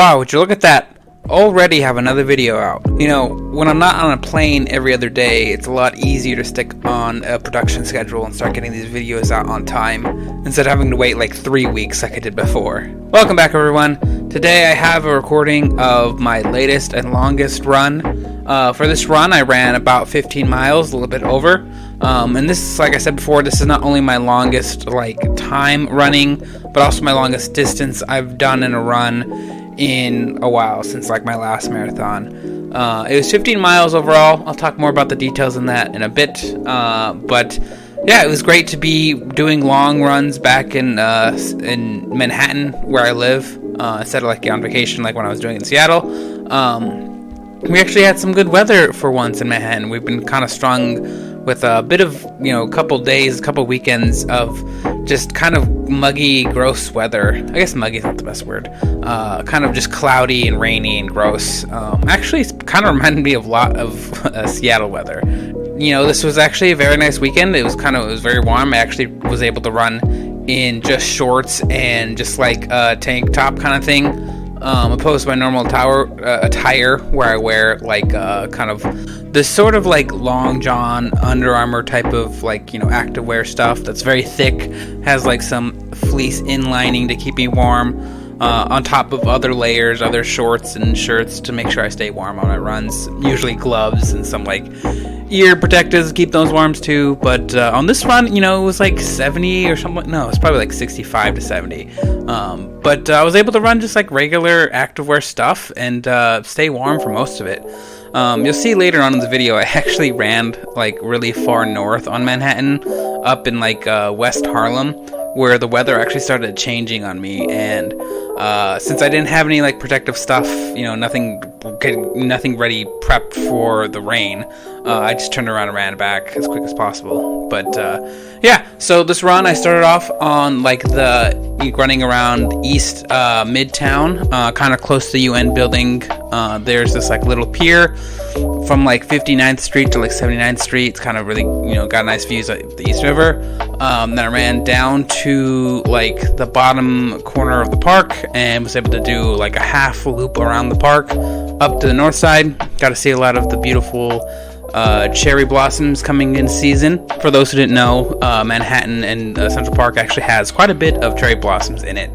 Wow, would you look at that? Already have another video out. You know, when I'm not on a plane every other day, it's a lot easier to stick on a production schedule and start getting these videos out on time instead of having to wait like 3 weeks like I did before. Welcome back, everyone. Today I have a recording of my latest and longest run. For this run, I ran about 15 miles, a little bit over. And this is, like I said before, this is not only my longest time running, but also my longest distance I've done in a run in a while, since my last marathon. It was 15 miles overall. I'll talk more about the details in that in a bit. But yeah, it was great to be doing long runs back in Manhattan, where I live, instead of on vacation like when I was doing it in Seattle. We actually had some good weather for once in Manhattan. We've been kind of strung with a bit of, couple weekends of just kind of muggy, gross weather. I guess muggy is not the best word. Kind of just cloudy and rainy and gross. Actually, it's kind of reminded me of a lot of Seattle weather. This was actually a very nice weekend. It was very warm. I actually was able to run in just shorts and just a tank top kind of thing. Opposed to my normal attire where I wear kind of this sort of long john Under Armour type of activewear stuff that's very thick, has some fleece inlining to keep me warm, on top of other layers, other shorts and shirts to make sure I stay warm on my runs, usually gloves and some ear protectors to keep those warm too. But on this run, it was 70 or something. No, it's probably 65 to 70. But I was able to run just regular activewear stuff and stay warm for most of it. You'll see later on in the video, I actually ran really far north on Manhattan, up in West Harlem, where the weather actually started changing on me. And since I didn't have any protective stuff, nothing ready prepped for the rain, I just turned around and ran back as quick as possible. But yeah, so this run I started off on running around East Midtown, kind of close to the UN building. There's this little pier from 59th Street to 79th Street. It's kind of really got nice views of the East River. Then I ran down to the bottom corner of the park and was able to do a half loop around the park up to the north side. Got to see a lot of the beautiful cherry blossoms coming in season. For those who didn't know, Manhattan and Central Park actually has quite a bit of cherry blossoms in it.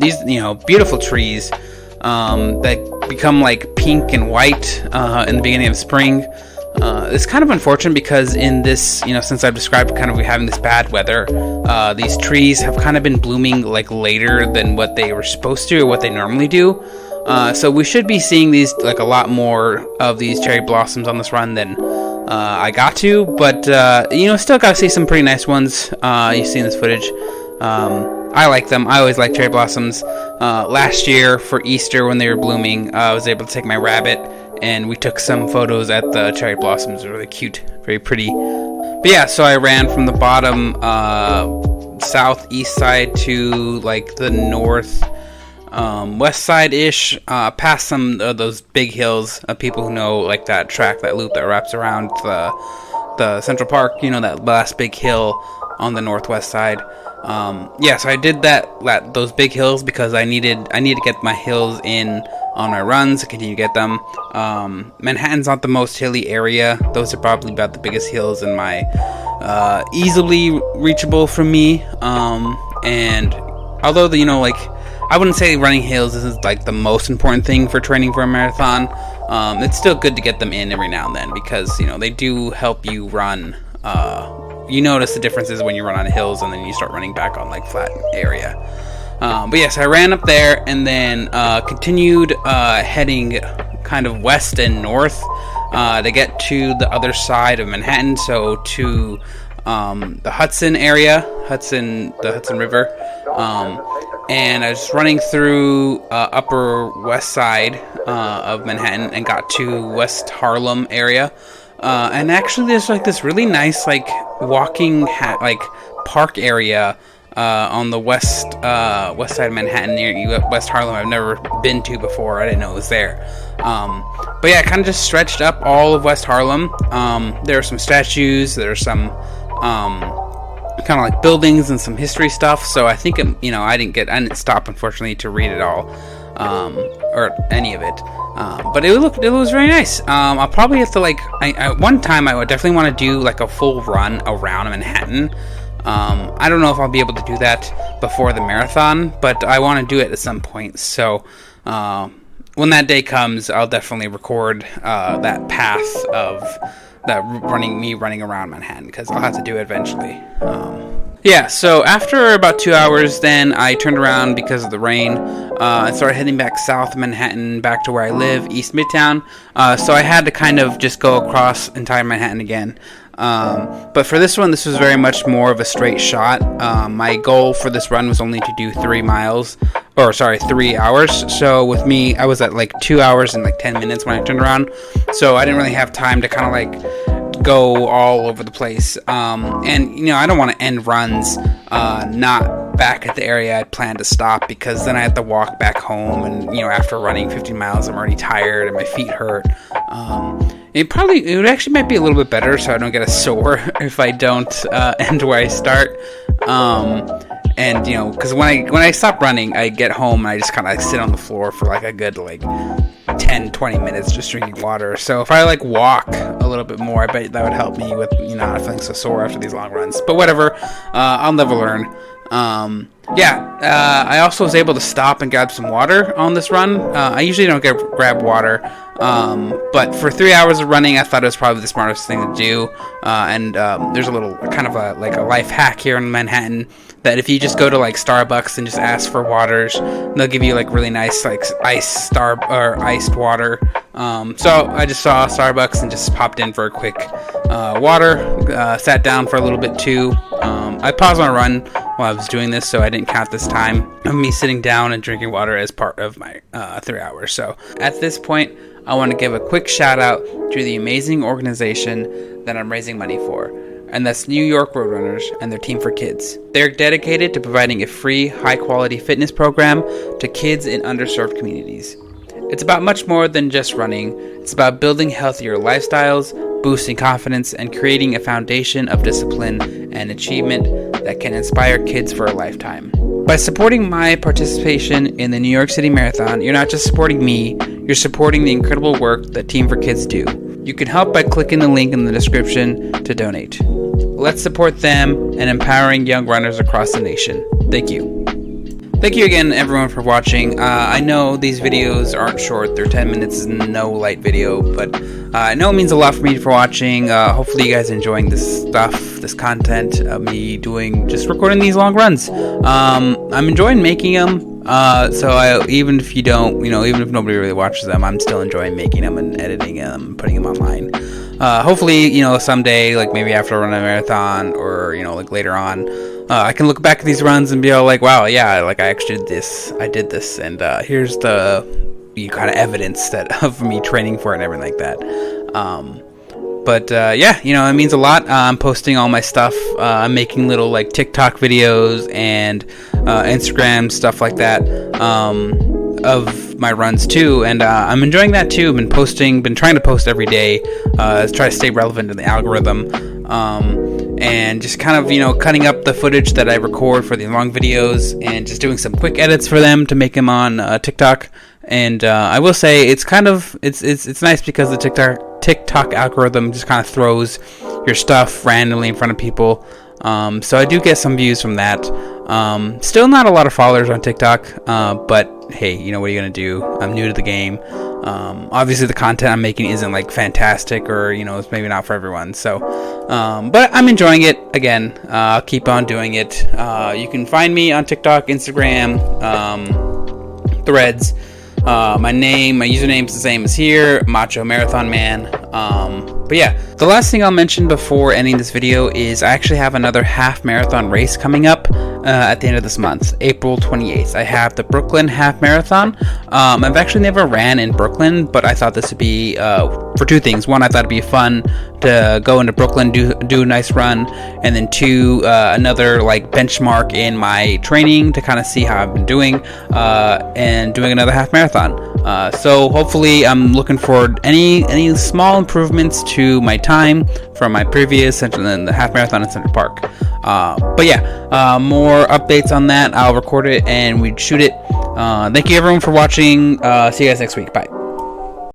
These beautiful trees that become pink and white in the beginning of spring. It's kind of unfortunate because in this, since I've described kind of having this bad weather, these trees have kind of been blooming later than what they were supposed to or what they normally do. So we should be seeing these a lot more of these cherry blossoms on this run than I got to, but still got to see some pretty nice ones. You see in this footage. I like them. I always like cherry blossoms. Last year for Easter when they were blooming, I was able to take my rabbit and we took some photos at the cherry blossoms. They're really cute, very pretty. But yeah, so I ran from the bottom southeast side to the north west side-ish, past some of those big hills. People who know that track, that loop that wraps around the Central Park, that last big hill on the northwest side. Yeah, so I did those big hills because I need to get my hills in on my runs to continue to get them. Manhattan's not the most hilly area. Those are probably about the biggest hills in my easily reachable from me. And although I wouldn't say running hills is the most important thing for training for a marathon, it's still good to get them in every now and then because they do help you run. You notice the differences when you run on hills and then you start running back on flat area. But yes, I ran up there and then continued heading kind of west and north to get to the other side of Manhattan, so to the Hudson area, the Hudson River. And I was running through upper west side of Manhattan and got to West Harlem area. And actually there's this really nice walking park area on the west side of Manhattan near West Harlem. I've never been to before. I didn't know it was there. But yeah, it kind of just stretched up all of West Harlem. There are some statues. There are some kind of buildings and some history stuff. So I think I didn't stop, unfortunately, to read it all. or any of it. But it was very nice. I'll probably have to one time I would definitely want to do like a full run around Manhattan. I don't know if I'll be able to do that before the marathon, but I want to do it at some point. So when that day comes, I'll definitely record that path of that running around Manhattan, because I'll have to do it eventually. Yeah, so after about 2 hours, then I turned around because of the rain and started heading back south of Manhattan, back to where I live, East Midtown. So I had to kind of just go across entire Manhattan again. But for this one, this was very much more of a straight shot. My goal for this run was only to do 3 hours. So with me, I was at like 2 hours and like 10 minutes when I turned around. So I didn't really have time to kind of like go all over the place. And you know, I don't want to end runs not back at the area I'd planned to stop, because then I have to walk back home, and you know, after running 15 miles I'm already tired and my feet hurt. It would actually might be a little bit better so I don't get a sore if I don't end where I start. And you know, because when I stop running, I get home and I just kind of sit on the floor for like a good 10-20 minutes just drinking water. So if I like walk a little bit more, I bet that would help me with, you know, not feeling so sore after these long runs. But whatever, I'll never learn. I also was able to stop and grab some water on this run. I usually don't grab water, but for 3 hours of running, I thought it was probably the smartest thing to do. And there's a little kind of a life hack here in Manhattan, that if you just go to like Starbucks and just ask for waters, they'll give you like really nice like iced water. So I just saw Starbucks and just popped in for a quick water. Sat down for a little bit too. I paused my run while I was doing this, so I didn't count this time of me sitting down and drinking water as part of my 3 hours. So at this point, I want to give a quick shout out to the amazing organization that I'm raising money for, and that's New York Roadrunners and their Team for Kids. They're dedicated to providing a free, high-quality fitness program to kids in underserved communities. It's about much more than just running. It's about building healthier lifestyles, boosting confidence, and creating a foundation of discipline and achievement that can inspire kids for a lifetime. By supporting my participation in the New York City Marathon, you're not just supporting me, you're supporting the incredible work that Team for Kids do. You can help by clicking the link in the description to donate. Let's support them and empowering young runners across the nation. Thank you. Thank you again, everyone, for watching. I know these videos aren't short. They're 10 minutes is no light video, but I know it means a lot for me for watching. Hopefully you guys are enjoying this stuff, this content of me just recording these long runs. I'm enjoying making them. So even if you don't, even if nobody really watches them, I'm still enjoying making them and editing them and putting them online. Hopefully, someday, like maybe after I run a marathon or, like later on, I can look back at these runs and be all like, wow, yeah, like I actually did this, and here's the kind of evidence of me training for it and everything like that. But it means a lot. I'm posting all my stuff. I'm making little like TikTok videos and Instagram stuff like that of my runs too, and I'm enjoying that too. I've been trying to post every day, try to stay relevant in the algorithm, and just kind of cutting up the footage that I record for the long videos and just doing some quick edits for them to make them on TikTok. And I will say it's nice because the TikTok algorithm just kind of throws your stuff randomly in front of people. So I do get some views from that. Still not a lot of followers on TikTok, but hey, what are you gonna do? I'm new to the game. Obviously the content I'm making isn't like fantastic, or it's maybe not for everyone. So, but I'm enjoying it. Again, I'll keep on doing it. You can find me on TikTok, Instagram, Threads. My username is the same as here, Macho Marathon Man. But yeah, the last thing I'll mention before ending this video is I actually have another half marathon race coming up at the end of this month, April 28th. I have the Brooklyn Half Marathon. I've actually never ran in Brooklyn, but I thought this would be for two things. One, I thought it'd be fun to go into Brooklyn, do a nice run, and then two, another like benchmark in my training to kind of see how I've been doing, and doing another half marathon. So hopefully I'm looking for any small improvements to my time from my previous and then the half marathon in Central Park. But yeah, more updates on that. I'll record it and we'd shoot it. Thank you everyone for watching. See you guys next week. Bye.